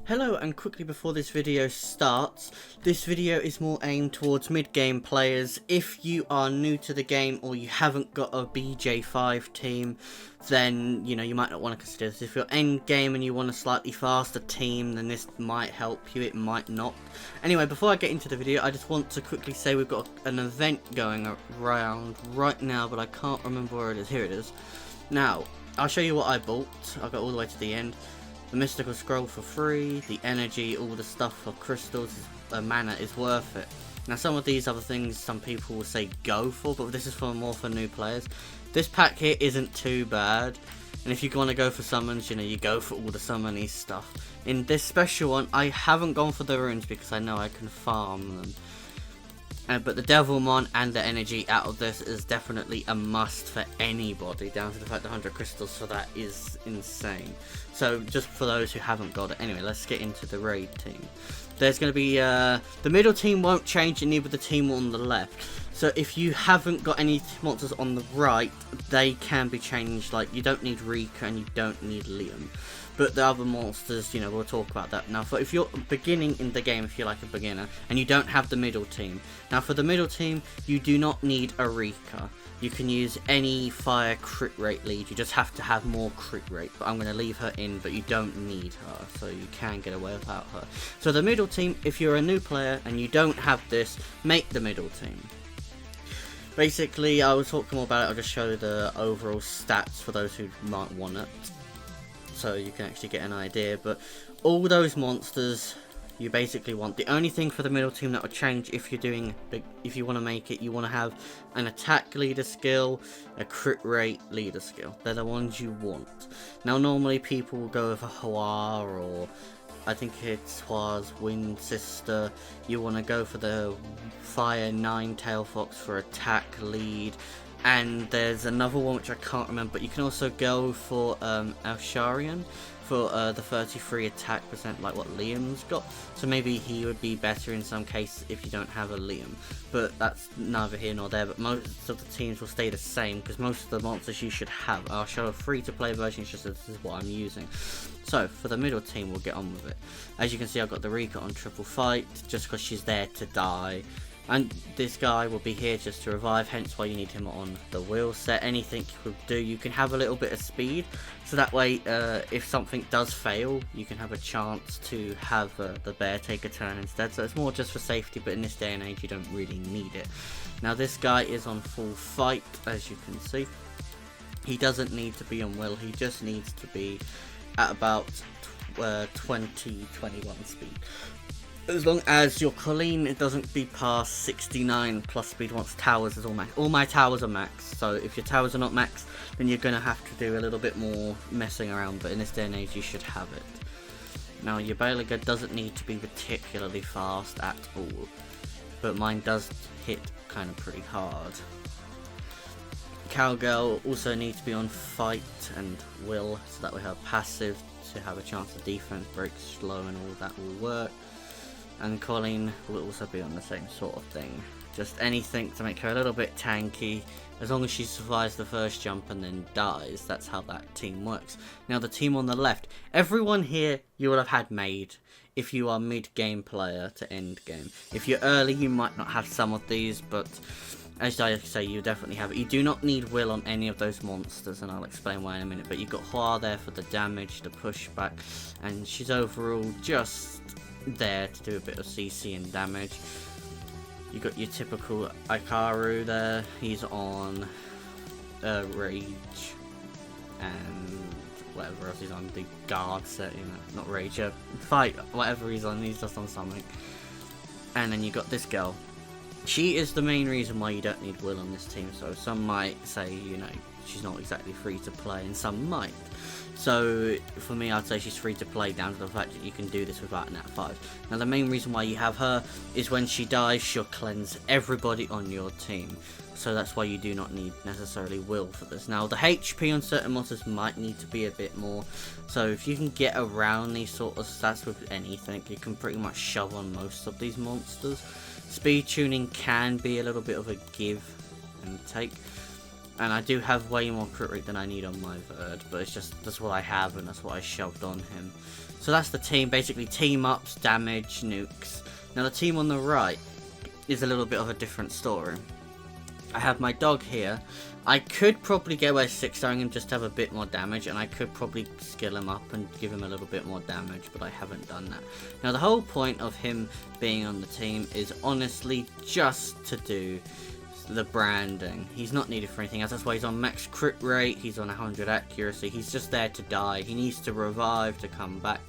Hello, and quickly before this video starts, this video is more aimed towards mid-game players. If you are new to the game or you haven't got a BJ5 team, then you might not want to consider this. If you're end game and you want a slightly faster team, then this might help you, it might not. Anyway, before I get into the video, I just want to quickly say we've got an event going around right now, but I can't remember where it is. Here it is. Now, I'll show you what I bought. I'll go all the way to the end. The mystical scroll for free, the energy, all the stuff for crystals, mana is worth it. Now some of these other things some people will say go for, but this is more for new players. This pack here isn't too bad, and if you want to go for summons, you go for all the summony stuff. In this special one, I haven't gone for the runes because I know I can farm them. But the Devilmon and the energy out of this is definitely a must for anybody, down to the fact 100 crystals for that is insane. So just for those who haven't got it. Anyway, let's get into the raid team. There's going to be, the middle team won't change, and neither the team on the left. So if you haven't got any monsters on the right, they can be changed. Like, you don't need Rika and you don't need Liam. But the other monsters, we'll talk about that. Now, if you're beginning in the game, if you're like a beginner, and you don't have the middle team. Now, for the middle team, you do not need a Rika. You can use any fire crit rate lead. You just have to have more crit rate. But I'm going to leave her in, but you don't need her. So you can get away without her. So the middle team, if you're a new player and you don't have this, make the middle team. Basically, I will talk more about it. I'll just show the overall stats for those who might want it, so you can actually get an idea. But all those monsters you basically want. The only thing for the middle team that will change if you want to make it, you want to have an attack leader skill, a crit rate leader skill. They're the ones you want. Now normally people will go with a Hua, or I think it's Hua's Wind Sister. You want to go for the Fire 9-Tail Fox for attack lead. And there's another one which I can't remember, but you can also go for Alsharian for the 33 attack percent, like what Liam's got. So maybe he would be better in some cases if you don't have a Liam. But that's neither here nor there. But most of the teams will stay the same because most of the monsters you should have. I'll show a free-to-play version, just this is what I'm using. So for the middle team, we'll get on with it. As you can see, I've got the Rika on triple fight just because she's there to die. And this guy will be here just to revive, hence why you need him on the wheel set. Anything you could do, you can have a little bit of speed, so that way if something does fail, you can have a chance to have the bear take a turn instead. So it's more just for safety, but in this day and age you don't really need it. Now this guy is on full fight, as you can see. He doesn't need to be on will, he just needs to be at about 20-21 speed. As long as your Colleen doesn't be past 69 plus speed once towers is all max. All my towers are max, so if your towers are not max, then you're going to have to do a little bit more messing around, but in this day and age you should have it. Now your Belaga doesn't need to be particularly fast at all, but mine does hit kind of pretty hard. Cowgirl also needs to be on fight and will, so that we have passive to have a chance of defense, break slow, and all that will work. And Colleen will also be on the same sort of thing. Just anything to make her a little bit tanky. As long as she survives the first jump and then dies, that's how that team works. Now the team on the left, everyone here you will have had made if you are mid-game player to end game. If you're early, you might not have some of these, but as I say, you definitely have it. You do not need will on any of those monsters, and I'll explain why in a minute. But you've got Hua there for the damage, the pushback, and she's overall just there to do a bit of CC and damage. You got your typical Ikaru there. He's on Rage and whatever else he's on, the guard set, not Rage, fight, whatever he's on, he's just on something. And then you got this girl. She is the main reason why you don't need will on this team. So some might say, she's not exactly free to play, and some might. So for me, I'd say she's free to play down to the fact that you can do this without an At5. Now the main reason why you have her is when she dies, she'll cleanse everybody on your team. So that's why you do not need necessarily will for this. Now the HP on certain monsters might need to be a bit more. So if you can get around these sort of stats with anything, you can pretty much shove on most of these monsters. Speed tuning can be a little bit of a give and take. And I do have way more crit rate than I need on my Verd, but it's just, that's what I have and that's what I shoved on him. So that's the team, basically team ups, damage, nukes. Now the team on the right is a little bit of a different story. I have my dog here. I could probably get away 6-starring him just to have a bit more damage, and I could probably skill him up and give him a little bit more damage, but I haven't done that. Now the whole point of him being on the team is honestly just to do the branding. He's not needed for anything else. That's why he's on max crit rate, he's on 100 accuracy, he's just there to die. He needs to revive to come back,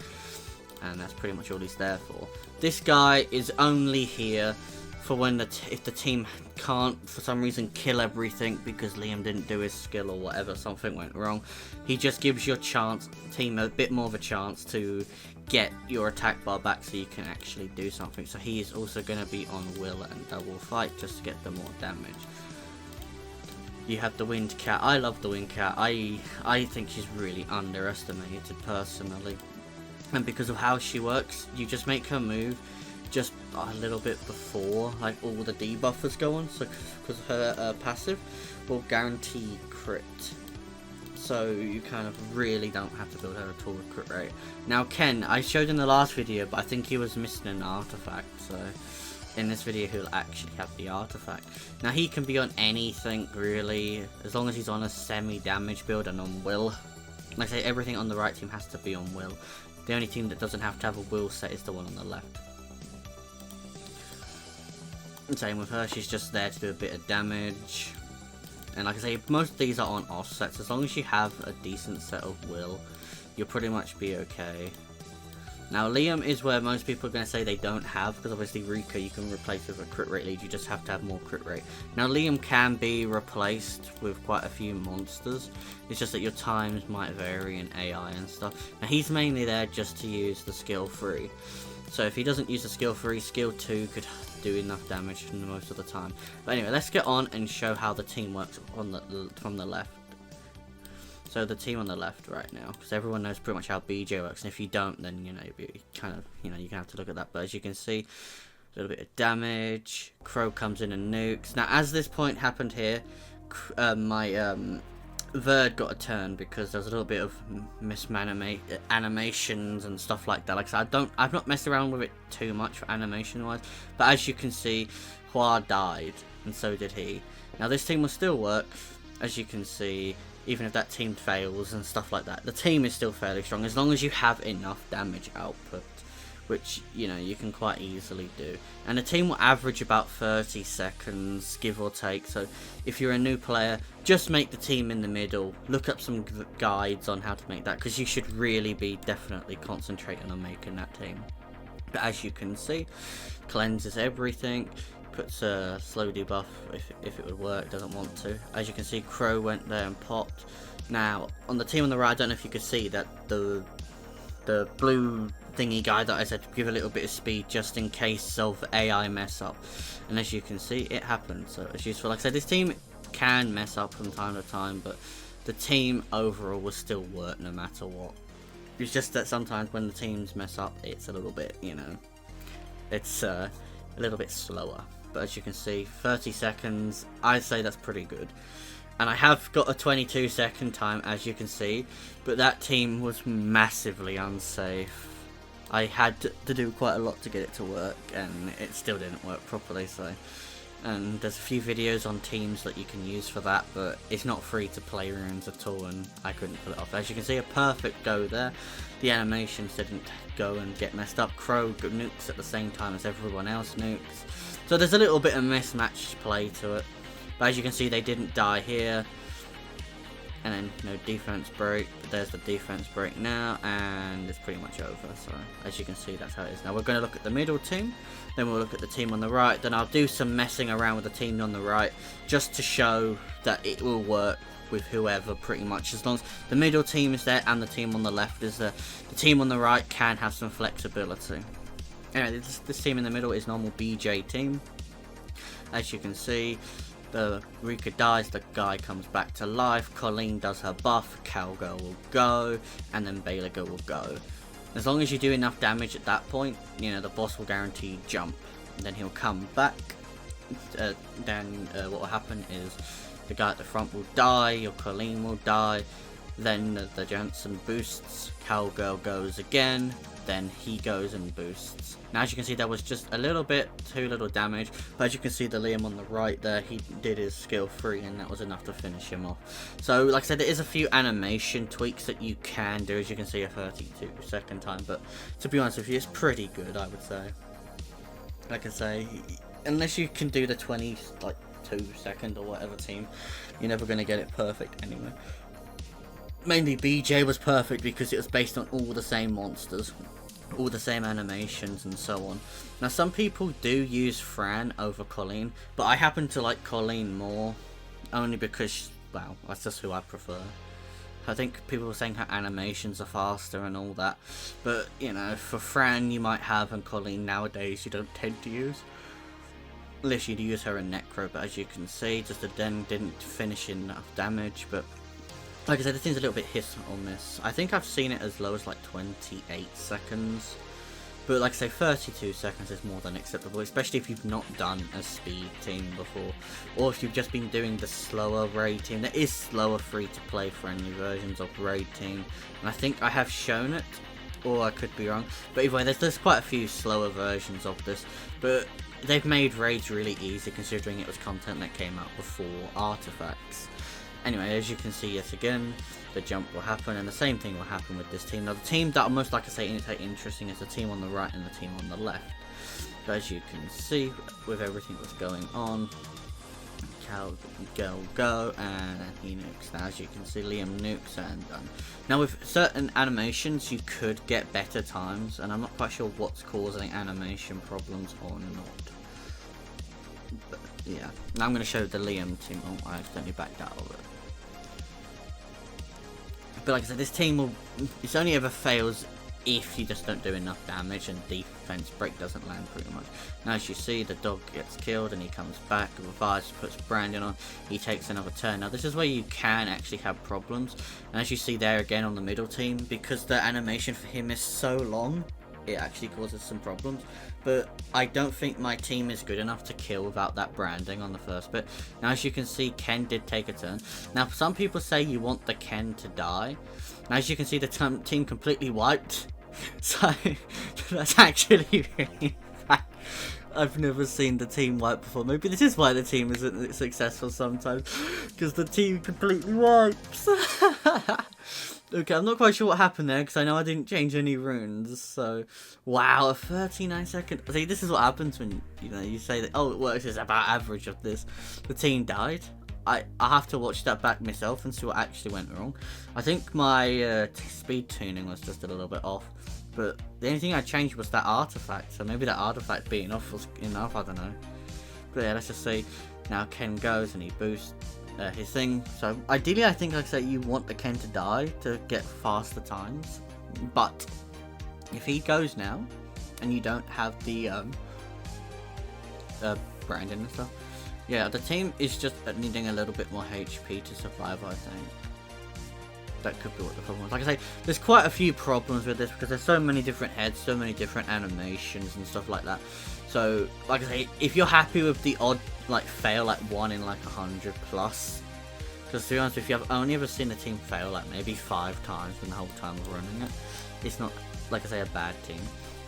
and that's pretty much all he's there for. This guy is only here for when if the team can't for some reason kill everything because Liam didn't do his skill or whatever, something went wrong. He just gives your team a bit more of a chance to get your attack bar back so you can actually do something. So he is also going to be on Will and double fight just to get the more damage. You have the Wind Cat. I love the Wind Cat. I think she's really underestimated personally. And because of how she works, you just make her move just a little bit before like all the debuffers go on, so because her passive will guarantee crit, so you kind of really don't have to build her at all with crit rate. Now Ken, I showed in the last video, but I think he was missing an artifact, so in this video he'll actually have the artifact. Now he can be on anything really, as long as he's on a semi-damage build and on Will. Like I say, everything on the right team has to be on Will. The only team that doesn't have to have a Will set is the one on the left. Same with her, she's just there to do a bit of damage. And like I say, most of these are on offsets. As long as you have a decent set of Will, you'll pretty much be okay. Now Liam is where most people are going to say they don't have, because obviously Rika you can replace with a crit rate lead, you just have to have more crit rate. Now Liam can be replaced with quite a few monsters, it's just that your times might vary in AI and stuff. Now he's mainly there just to use the skill 3. So if he doesn't use the skill 3, skill 2 could do enough damage most of the time. But anyway, let's get on and show how the team works on from the left. So the team on the left right now, because everyone knows pretty much how BJ works, and if you don't, then you know you're gonna have to look at that. But as you can see, a little bit of damage. Crow comes in and nukes. Now as this point happened here, my Verd got a turn because there was a little bit of animations and stuff like that. Like I said, I've not messed around with it too much for animation wise, but as you can see, Hua died and so did he. Now this team will still work, as you can see, even if that team fails and stuff like that. The team is still fairly strong as long as you have enough damage output, which you know you can quite easily do. And the team will average about 30 seconds give or take, so if you're a new player, just make the team in the middle, look up some guides on how to make that, because you should really be definitely concentrating on making that team. But as you can see, cleanses everything, puts a slow debuff if it would work, doesn't want to. As you can see, Crow went there and popped. Now on the team on the right, I don't know if you could see that the blue thingy guy that I said to give a little bit of speed just in case of AI mess up, and as you can see it happened, so it's useful. Like I said, this team can mess up from time to time, but the team overall will still work no matter what. It's just that sometimes when the teams mess up, it's a little bit, you know, it's a little bit slower. But as you can see, 30 seconds, I'd say that's pretty good. And I have got a 22-second time, as you can see, but that team was massively unsafe. I had to do quite a lot to get it to work, and it still didn't work properly, so... And there's a few videos on teams that you can use for that, but it's not free to play runes at all, and I couldn't pull it off. As you can see, a perfect go there. The animations didn't go and get messed up. Crow nukes at the same time as everyone else nukes. So there's a little bit of mismatched play to it. But as you can see, they didn't die here. And then no defense break, but there's the defense break now, and it's pretty much over. So as you can see, that's how it is. Now we're going to look at the middle team, then we'll look at the team on the right, then I'll do some messing around with the team on the right, just to show that it will work with whoever pretty much, as long as the middle team is there and the team on the left is there. The team on the right can have some flexibility. Anyway, this team in the middle is normal BJ team. As you can see, the Rika dies, the guy comes back to life, Colleen does her buff, Cowgirl will go, and then Belaga will go. As long as you do enough damage at that point, you know, the boss will guarantee jump. And then he'll come back, then what will happen is the guy at the front will die, your Colleen will die, Then the Jansen boosts, Cowgirl goes again, then he goes and boosts. Now as you can see, there was just a little bit too little damage, but as you can see the Liam on the right there, he did his skill 3 and that was enough to finish him off. So like I said, there is a few animation tweaks that you can do, as you can see a 32-second time, but to be honest with you, it's pretty good, I would say. Like I say, unless you can do the 22-second or whatever team, you're never going to get it perfect anyway. Mainly BJ was perfect because it was based on all the same monsters, all the same animations and so on. Now some people do use Fran over Colleen, but I happen to like Colleen more, only because, well, that's just who I prefer. I think people were saying her animations are faster and all that, but you know, for Fran you might have, and Colleen nowadays you don't tend to use. Unless you'd use her in Necro, but as you can see, just the Den didn't finish enough damage. But like I said, this thing's a little bit hit or miss. I think I've seen it as low as like 28 seconds. But like I say, 32 seconds is more than acceptable, especially if you've not done a speed team before. Or if you've just been doing the slower raid team. There is slower free-to-play friendly versions of raid team. And I think I have shown it, or I could be wrong. But either way, there's quite a few slower versions of this. But they've made raids really easy, considering it was content that came out before artifacts. Anyway, as you can see yet again, the jump will happen, and the same thing will happen with this team. Now, the team that most like I say interesting is the team on the right and the team on the left. But as you can see, with everything that's going on, Cowgirl go, and he nukes. Now, as you can see, Liam nukes and done. Now, with certain animations, you could get better times, and I'm not quite sure what's causing animation problems or not. But yeah, now I'm going to show the Liam team. Oh, I accidentally backed out of it. But like I said, this team will, it's only ever fails if you just don't do enough damage and defense break doesn't land pretty much. Now as you see, the dog gets killed and he comes back, revives, puts Brandon on, he takes another turn. Now this is where you can actually have problems, and as you see there again on the middle team, because the animation for him is so long, it actually causes some problems. But I don't think my team is good enough to kill without that branding on the first bit. Now as you can see, Ken did take a turn. Now some people say you want the Ken to die. Now as you can see, the team completely wiped. So that's actually really bad. I've never seen the team wipe before. Maybe this is why the team isn't successful sometimes, because the team completely wipes. Okay, I'm not quite sure what happened there, because I know I didn't change any runes, so... Wow, a 39-second... See, this is what happens when, you know, you say that, oh, it works, it's about average of this. The team died. I have to watch that back myself and see what actually went wrong. I think my speed tuning was just a little bit off, but the only thing I changed was that artifact, so maybe that artifact being off was enough, I don't know. But yeah, let's just see. Now Ken goes and he boosts his thing. So ideally, I think, like I said, you want the Ken to die to get faster times. But if he goes now, and you don't have the Brandon and stuff, yeah, the team is just needing a little bit more HP to survive, I think. That could be what the problem is. Like I say, there's quite a few problems with this because there's so many different heads, so many different animations and stuff like that. So, like I say, if you're happy with the odd, like, fail, like 1 in like 100 plus, because to be honest with you, I've only ever seen a team fail like maybe 5 times in the whole time of running it. It's not, like I say, a bad team.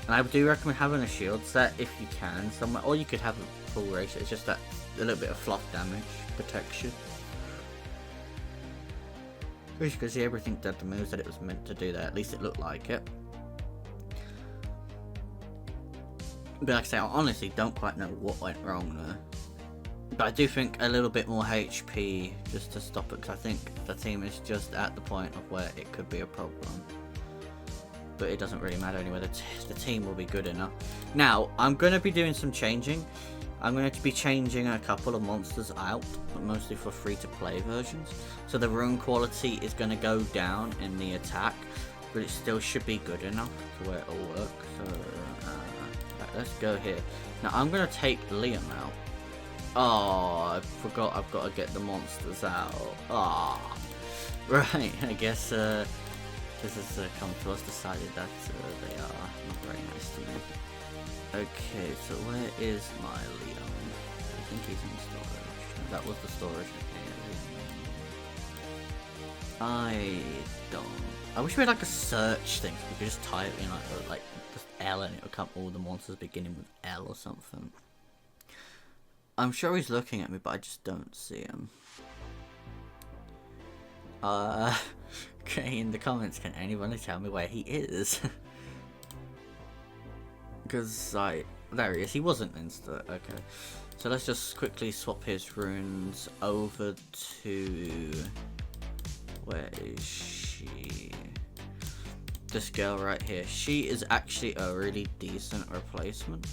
And I do recommend having a shield set if you can somewhere, or you could have a full ratio. It's just that a little bit of fluff damage protection. As you can see, everything did the moves that it was meant to do there. At least it looked like it. But like I say, I honestly don't quite know what went wrong there. But I do think a little bit more HP just to stop it, because I think the team is just at the point of where it could be a problem. But it doesn't really matter anyway, the team will be good enough. Now, I'm going to be doing some changing. I'm going to be changing a couple of monsters out, but mostly for free-to-play versions. So the rune quality is going to go down in the attack, but it still should be good enough to where it'll work. So, right, let's go here. Now, I'm going to take Liam out. Oh, I forgot I've got to get the monsters out. Ah, right, I guess this has come to us, decided that they are not very nice to me. Okay, so where is my Liam? I think he's in storage. That was the storage. I don't. I wish we had like a search thing. So we could just type in like just L and it would come all the monsters beginning with L or something. I'm sure he's looking at me, but I just don't see him. Okay, in the comments, can anybody tell me where he is? Because there he is. He wasn't insta. Okay, so let's just quickly swap his runes over to. Where is she? This girl right here. She is actually a really decent replacement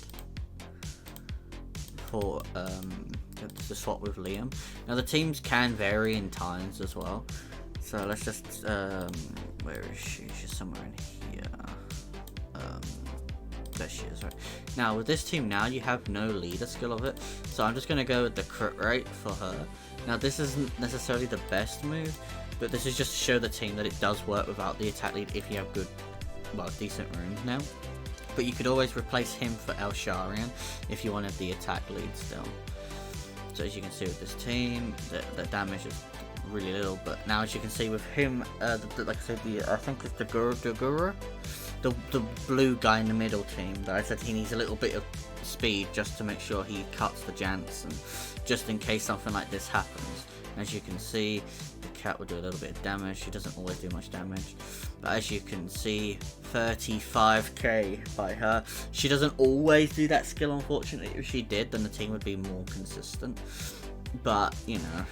for to swap with Liam. Now the teams can vary in times as well. So let's just where is she? She's somewhere in here. There she is, right. Now with this team now you have no leader skill of it. So I'm just gonna go with the crit rate for her. Now this isn't necessarily the best move, but this is just to show the team that it does work without the attack lead if you have good, well, decent runes now. But you could always replace him for El Sharian if you wanted the attack lead still. So as you can see with this team, the damage is really little. But now as you can see with him, like I said, I think it's the Guru, the blue guy in the middle team. That I said he needs a little bit of speed just to make sure he cuts the Jansen, just in case something like this happens. As you can see, the cat will do a little bit of damage. She doesn't always do much damage, but as you can see, 35k by her. She doesn't always do that skill, unfortunately. If she did, then the team would be more consistent. But you know,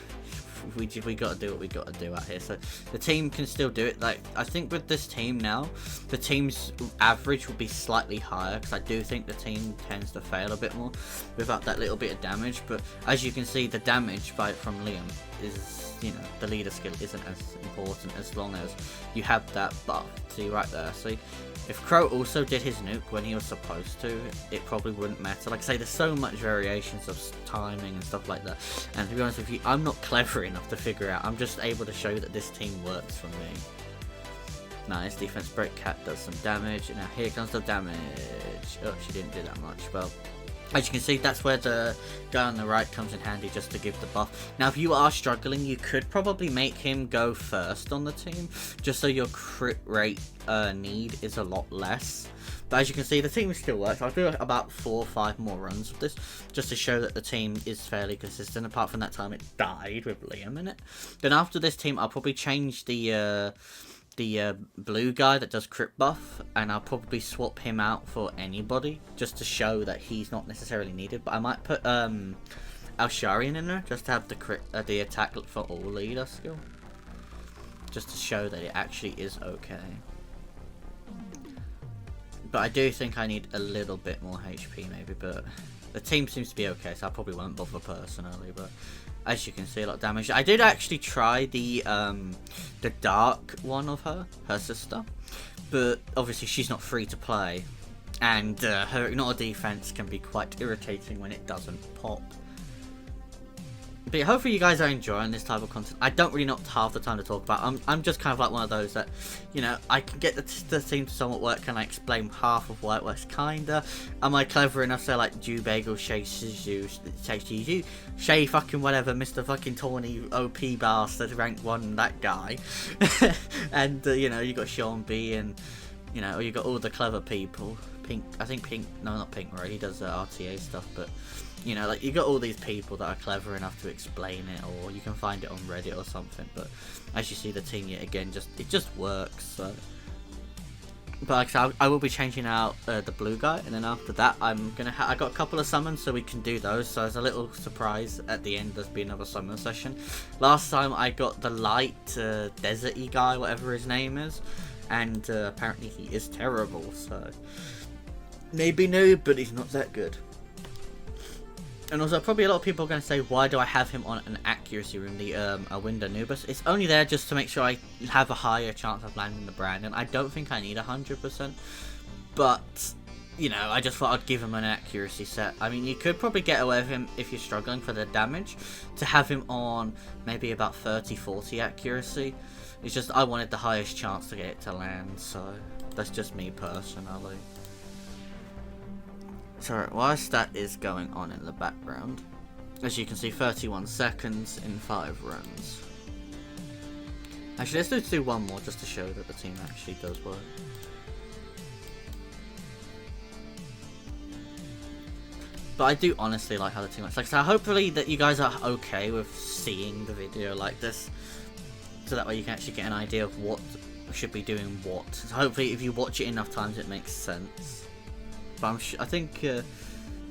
we got to do what we got to do out here. So the team can still do it. Like I think with this team now, the team's average will be slightly higher because I do think the team tends to fail a bit more without that little bit of damage. But as you can see, the damage from Liam is, you know, the leader skill isn't as important as long as you have that buff. See right there. See, if Crow also did his nuke when he was supposed to, it probably wouldn't matter. Like I say, there's so much variations of timing and stuff like that. And to be honest with you, I'm not clever enough to figure out. I'm just able to show you that this team works for me. Nice defense break. Cat does some damage. And now here comes the damage. Oh, she didn't do that much. Well, as you can see, that's where the guy on the right comes in handy just to give the buff. Now, if you are struggling, you could probably make him go first on the team, just so your crit rate need is a lot less. But as you can see, the team still works. I'll do about 4 or 5 more runs of this, just to show that the team is fairly consistent, apart from that time it died with Liam in it. Then after this team, I'll probably change the blue guy that does crit buff, and I'll probably swap him out for anybody just to show that he's not necessarily needed. But I might put Al-Sharian in there just to have the crit the attack for all leader skill, just to show that it actually is okay. But I do think I need a little bit more HP maybe, but the team seems to be okay, so I probably won't bother personally. But as you can see, a lot of damage. I did actually try the dark one of her sister, but obviously she's not free to play, and her ignore defense can be quite irritating when it doesn't pop. But yeah, hopefully you guys are enjoying this type of content. I don't really know half the time to talk about. I'm just kind of like one of those that, you know, I can get the team to somewhat work, and I explain half of why it works, kinda. Am I clever enough to say like Jew Bagel, Shay fucking whatever, Mr. fucking Tawny OP bastard, rank 1, that guy. And you know, you got Sean B, and you know, you got all the clever people. Pink, I think Pink, no, not Pink, right? He does RTA stuff, but you know, like you got all these people that are clever enough to explain it, or you can find it on Reddit or something. But as you see, the team yet again, it just works. So. But like I said, I will be changing out the blue guy, and then after that, I got a couple of summons, so we can do those. So as a little surprise at the end, there's be another summon session. Last time I got the light deserty guy, whatever his name is, and apparently he is terrible. So maybe noob, but he's not that good. And also, probably a lot of people are going to say, why do I have him on an accuracy room, the Window Nubus? It's only there just to make sure I have a higher chance of landing the brand, and I don't think I need 100%. But, you know, I just thought I'd give him an accuracy set. I mean, you could probably get away with him if you're struggling for the damage, to have him on maybe about 30-40 accuracy. It's just, I wanted the highest chance to get it to land, so that's just me personally. So whilst that is going on in the background, as you can see, 31 seconds in 5 runs. Actually, let's just do one more just to show that the team actually does work. But I do honestly like how the team works. Like, so hopefully that you guys are okay with seeing the video like this, so that way you can actually get an idea of what should be doing what. So hopefully, if you watch it enough times, it makes sense. But I think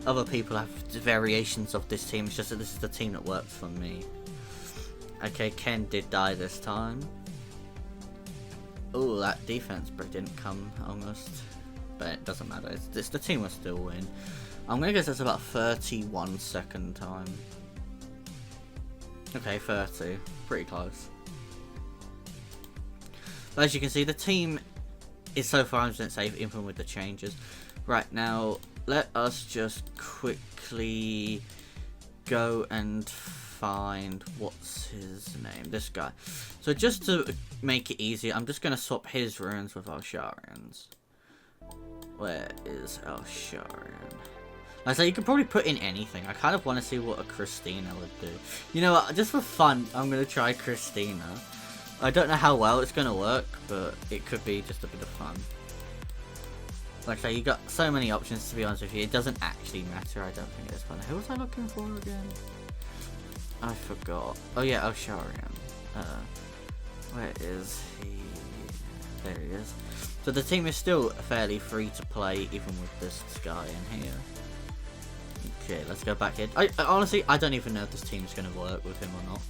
other people have variations of this team. It's just that this is the team that works for me. Okay, Ken did die this time. Oh, that defense break didn't come almost, but it doesn't matter. It's the team will still win. I'm gonna guess that's about 31 second time. Okay, 30. Pretty close. But as you can see, the team is so far 100% safe, even with the changes. Right now, let us just quickly go and find, what's his name? This guy. So just to make it easier, I'm just gonna swap his runes with Alsharian's. Where is Alsharian? Like, so you could probably put in anything. I kind of want to see what a Christina would do. You know what, just for fun, I'm going to try Christina. I don't know how well it's going to work, but it could be just a bit of fun. Like I say, you got so many options, to be honest with you. It doesn't actually matter, I don't think it is fun. Who was I looking for again? I forgot. Oh yeah, Osharian. Where is he? There he is. So the team is still fairly free to play, even with this guy in here. Okay, let's go back in. I honestly, I don't even know if this team's going to work with him or not.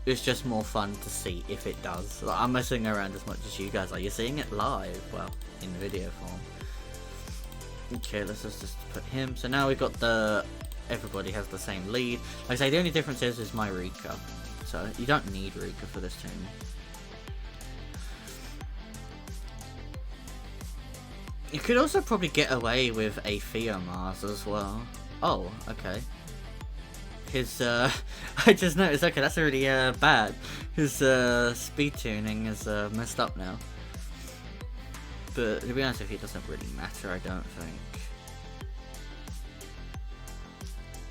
It's just more fun to see if it does. Like, I'm messing around as much as you guys are. You're seeing it live, well, in video form. Okay, let's just put him. So now we've got the... Everybody has the same lead. Like I say, the only difference is my Rika. So you don't need Rika for this team. You could also probably get away with a Theomars as well. Oh, okay. His, I just noticed, okay, that's already, bad. His, speed tuning is, messed up now. But, to be honest with you, it doesn't really matter, I don't think.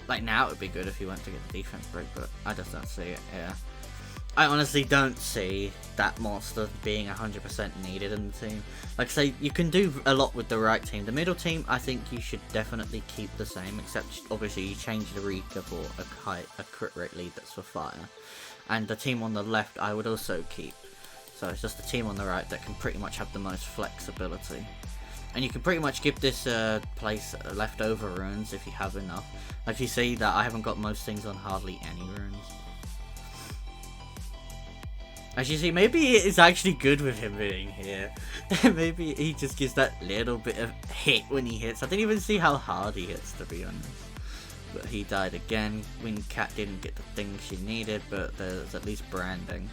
Like, now it would be good if he went to get the defense break, but I just don't see it, yeah. I honestly don't see that monster being 100% needed in the team. Like I say, you can do a lot with the right team. The middle team, I think you should definitely keep the same, except obviously you change the Rika for a crit rate lead that's for fire. And the team on the left, I would also keep. So it's just the team on the right that can pretty much have the most flexibility. And you can pretty much give this place leftover runes if you have enough. Like you see that I haven't got most things on hardly any runes. As you see, maybe it is actually good with him being here. Maybe he just gives that little bit of hit when he hits. I didn't even see how hard he hits, to be honest. But he died again. Wincat didn't get the thing she needed, but there's at least branding.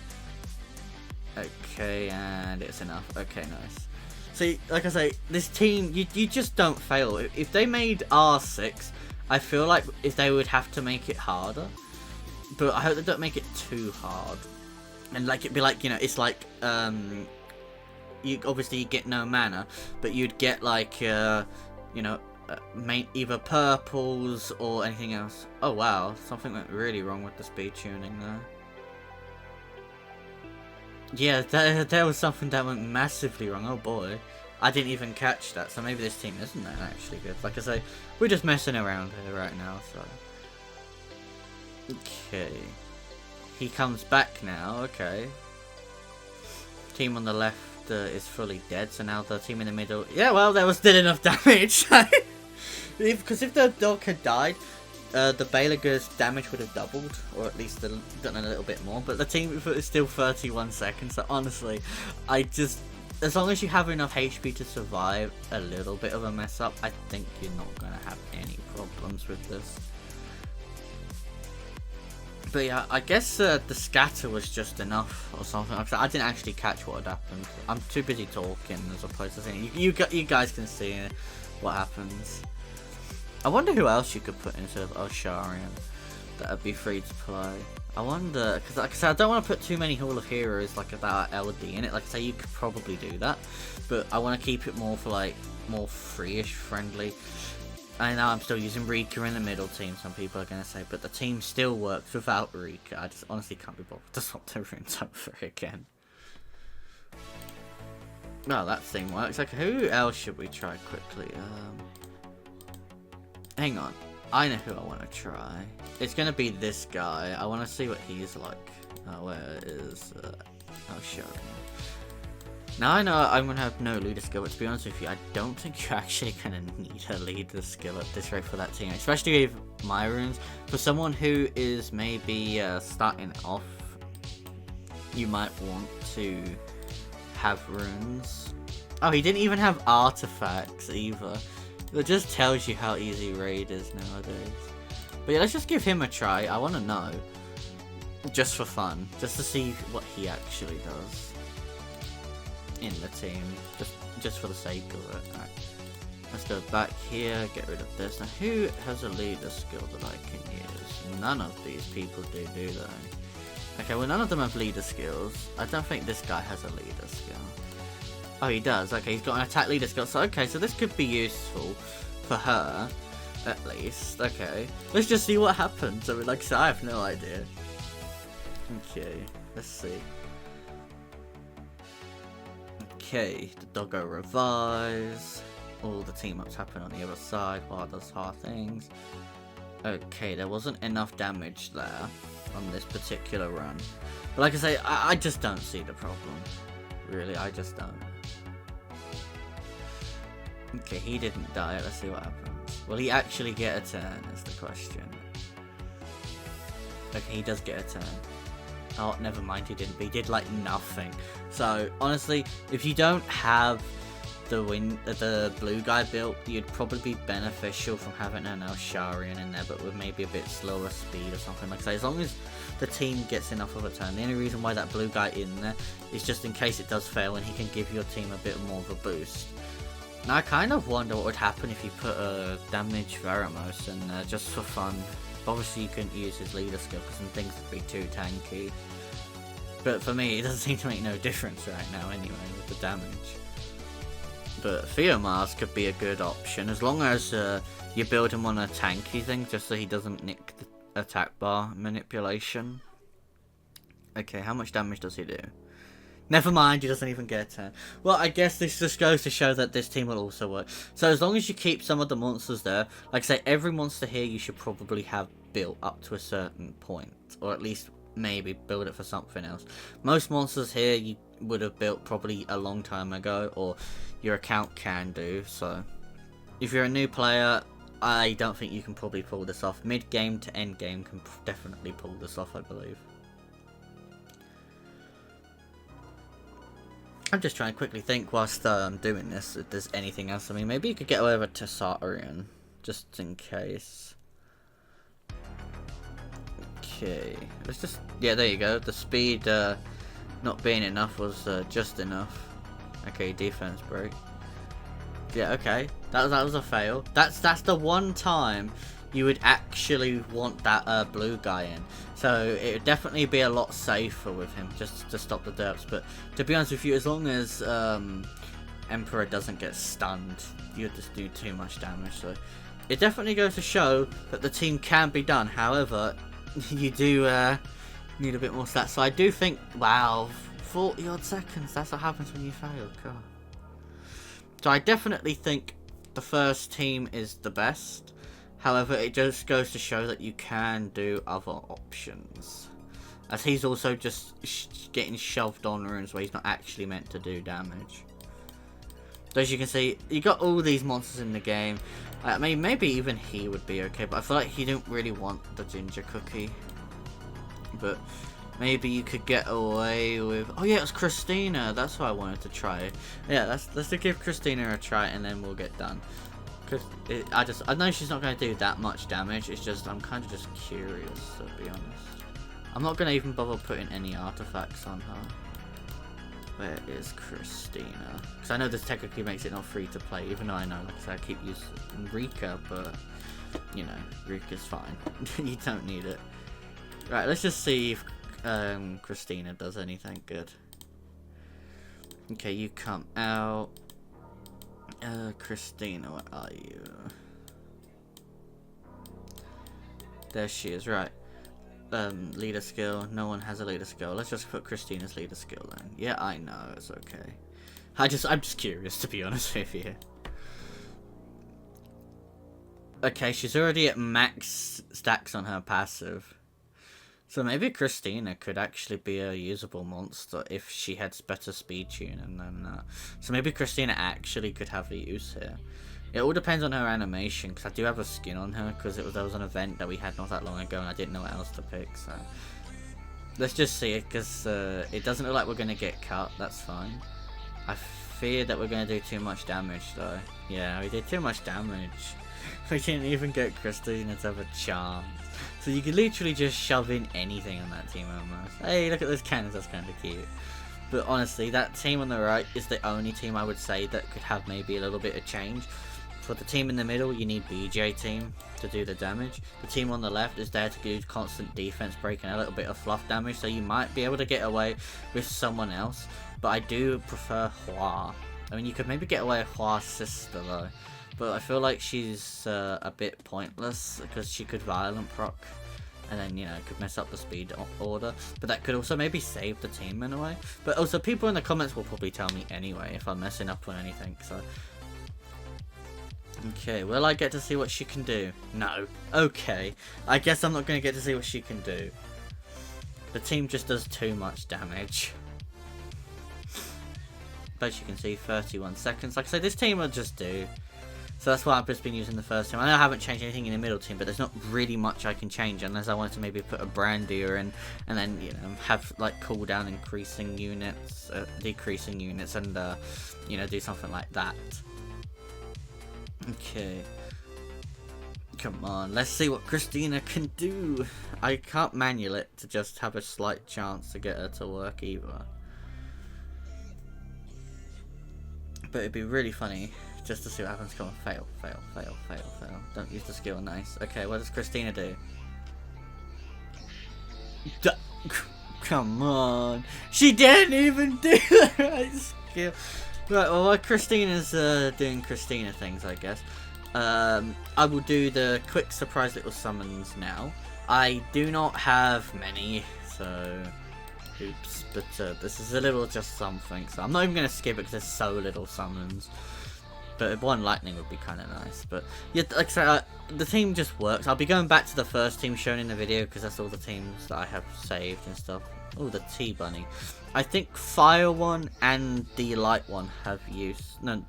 Okay, and it's enough. Okay, nice. See, like I say, this team, you just don't fail. If they made R6, I feel like if they would have to make it harder. But I hope they don't make it too hard. And like it'd be like, you know, it's like you obviously get no mana, but you'd get like you know, either purples or anything else. Oh wow, something went really wrong with the speed tuning there. Yeah, there was something that went massively wrong. Oh boy, I didn't even catch that. So maybe this team isn't that actually good. Like I say, we're just messing around here right now. So okay. He comes back now, okay. Team on the left is fully dead, so now the team in the middle... Yeah, well, there was still enough damage. Because if the dog had died, the Belager's damage would have doubled, or at least done a little bit more. But the team is still 31 seconds, so honestly, as long as you have enough HP to survive a little bit of a mess up, I think you're not going to have any problems with this. But yeah, I guess the scatter was just enough or something. I didn't actually catch what had happened. I'm too busy talking as opposed to saying. You guys can see what happens. I wonder who else you could put instead of Osharian that would be free to play. I wonder, because like I said, I don't want to put too many Hall of Heroes like about LD in it. Like I say, you could probably do that, but I want to keep it more for like more free-ish friendly. I know I'm still using Rika in the middle team, some people are going to say, but the team still works without Rika. I just honestly can't be bothered to swap the runes over again. Well, that thing works. Okay, who else should we try quickly? Hang on. I know who I want to try. It's going to be this guy. I want to see what he's like. Where is... oh, sure. Now I know I'm going to have no leader skill, but to be honest with you, I don't think you're actually going to need a leader skill at this rate for that team. Especially with my runes. For someone who is maybe starting off, you might want to have runes. Oh, he didn't even have artifacts either. It just tells you how easy raid is nowadays. But yeah, let's just give him a try. I want to know. Just for fun. Just to see what he actually does. In the team. Just for the sake of it. Right. Let's go back here. Get rid of this. Now, who has a leader skill that I can use? None of these people do they? Okay, well, none of them have leader skills. I don't think this guy has a leader skill. Oh, he does. Okay, he's got an attack leader skill. So, okay, so this could be useful for her, at least. Okay, let's just see what happens. I mean, like I said, I have no idea. Okay, let's see. Okay, the doggo revives. All the team-ups happen on the other side while it does hard things. Okay, there wasn't enough damage there on this particular run. But like I say, I just don't see the problem. Really, I just don't. Okay, he didn't die. Let's see what happens. Will he actually get a turn is the question. Okay, he does get a turn. Oh, never mind, he didn't. But he did like nothing. So, honestly, if you don't have the blue guy built, you'd probably be beneficial from having an Elsharian in there, but with maybe a bit slower speed or something. Like I say, as long as the team gets enough of a turn. The only reason why that blue guy in there is just in case it does fail and he can give your team a bit more of a boost. Now I kind of wonder what would happen if you put a damage Veramos in there just for fun. Obviously you couldn't use his leader skill because some things would be too tanky. But for me it doesn't seem to make no difference right now anyway with the damage. But Theomars could be a good option as long as you build him on a tanky thing just so he doesn't nick the attack bar manipulation. Okay, how much damage does he do? Never mind, he doesn't even get a turn. Well, I guess this just goes to show that this team will also work. So as long as you keep some of the monsters there, like I say, every monster here you should probably have built up to a certain point. Or at least maybe build it for something else. Most monsters here you would have built probably a long time ago, or your account can do. So if you're a new player, I don't think you can probably pull this off. Mid-game to end-game can definitely pull this off, I believe. I'm just trying to quickly think whilst I'm doing this if there's anything else. I mean, maybe you could get away with Tessarian, just in case. Okay, let's just... yeah, there you go. The speed not being enough was just enough. Okay, defense break. Yeah, okay. That was a fail. That's the one time you would actually want that blue guy in. So it would definitely be a lot safer with him just to stop the derps. But to be honest with you, as long as Emperor doesn't get stunned, you'll just do too much damage. So it definitely goes to show that the team can be done. However, you do need a bit more stats. So I do think, wow, 40 odd seconds, that's what happens when you fail. God. So I definitely think the first team is the best. However, it just goes to show that you can do other options. As he's also just getting shoved on runes where he's not actually meant to do damage. So as you can see, you got all these monsters in the game. I mean, maybe even he would be okay, but I feel like he don't really want the ginger cookie. But maybe you could get away with... oh yeah, it was Christina. That's what I wanted to try. Yeah, let's give Christina a try and then we'll get done. Because I know she's not going to do that much damage. It's just, I'm kind of just curious, to be honest. I'm not going to even bother putting any artifacts on her. Where is Christina? Because I know this technically makes it not free to play, even though I know, like I said, I keep using Rika, but, you know, Rika's fine. You don't need it. Right, let's just see if Christina does anything good. Okay, you come out. Christina, where are you? There she is, right. Leader skill. No one has a leader skill. Let's just put Christina's leader skill then. Yeah, I know, it's okay. I'm just curious, to be honest with you. Okay, she's already at max stacks on her passive. So maybe Christina could actually be a usable monster if she had better speed tuning than that. So maybe Christina actually could have a use here. It all depends on her animation, because I do have a skin on her, because there was an event that we had not that long ago and I didn't know what else to pick, so... Let's just see it, because it doesn't look like we're going to get cut, that's fine. I fear that we're going to do too much damage, though. Yeah, we did too much damage. We didn't even get Christina to have a chance. So you could literally just shove in anything on that team almost. Hey, look at those cannons, that's kind of cute. But honestly, that team on the right is the only team I would say that could have maybe a little bit of change. For the team in the middle, you need BJ team to do the damage. The team on the left is there to do constant defense break and a little bit of fluff damage, so you might be able to get away with someone else. But I do prefer Hua. I mean, you could maybe get away with Hua's sister though. But I feel like she's a bit pointless because she could violent proc. And then, you know, it could mess up the speed order. But that could also maybe save the team in a way. But also, people in the comments will probably tell me anyway if I'm messing up on anything. So, okay, will I get to see what she can do? No. Okay. I guess I'm not going to get to see what she can do. The team just does too much damage. But as you can see, 31 seconds. Like I said, this team will just do. So that's why I've just been using the first team. I know I haven't changed anything in the middle team, but there's not really much I can change unless I wanted to maybe put a Brandier in and then, you know, have like cooldown increasing units, decreasing units, and you know, do something like that. Okay. Come on, let's see what Christina can do. I can't manual it to just have a slight chance to get her to work either. But it'd be really funny just to see what happens. Come on, fail, fail, fail, fail, fail. Don't use the skill, nice. Okay, what does Christina do? Come on. She didn't even do the right skill. Right, well, while Christina's doing Christina things, I guess, I will do the quick surprise little summons now. I do not have many, so... Oops, but this is a little just something, so I'm not even going to skip it because there's so little summons. But one lightning would be kind of nice. But yeah, like I said, the team just works. I'll be going back to the first team shown in the video because that's all the teams that I have saved and stuff. Oh, the T-Bunny. I think Fire one and the Light one have use. No,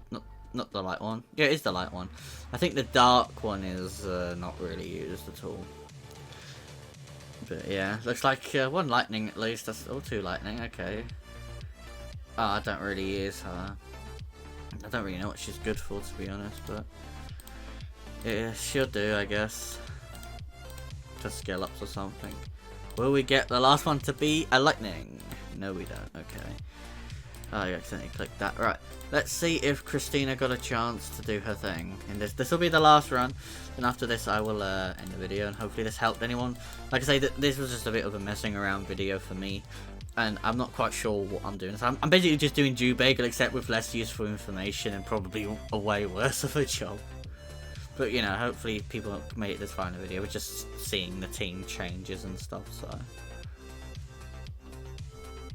not the Light one. Yeah, it is the Light one. I think the Dark one is not really used at all. But yeah, looks like one lightning at least. That's all two lightning. Okay. Oh, I don't really use her. I don't really know what she's good for, to be honest, but yeah, she'll do, I guess. Just skill ups or something. Will we get the last one to be a lightning? No, we don't. Okay. Oh, I accidentally clicked that. Right. Let's see if Christina got a chance to do her thing. And this will be the last run. And after this, I will end the video. And hopefully this helped anyone. Like I say, this was just a bit of a messing around video for me. And I'm not quite sure what I'm doing. So I'm basically just doing Jubagel, except with less useful information and probably a way worse of a job. But, you know, hopefully people made it this far in the video. We're just seeing the team changes and stuff, so...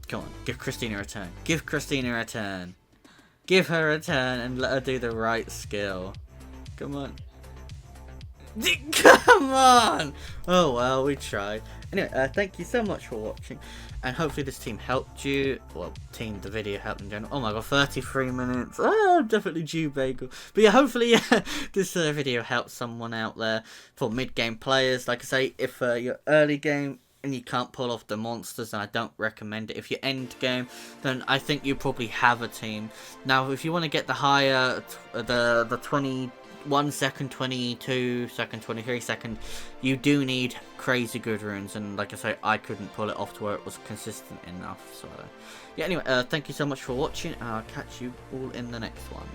Come on, give Christina a turn. Give Christina a turn. Give her a turn and let her do the right skill. Come on. Come on! Oh well, we tried. Anyway, thank you so much for watching. And hopefully this team helped you. Well, the video helped in general. Oh my god, 33 minutes. Oh, definitely due bagel. But yeah, hopefully this video helped someone out there for mid-game players. Like I say, if you're early game and you can't pull off the monsters, then I don't recommend it. If you're end game, then I think you probably have a team. Now, if you want to get the higher, the 21 second, 22 second, 23 second, you do need crazy good runes. And like I say, I couldn't pull it off to where it was consistent enough. So yeah, anyway, thank you so much for watching. I'll catch you all in the next one.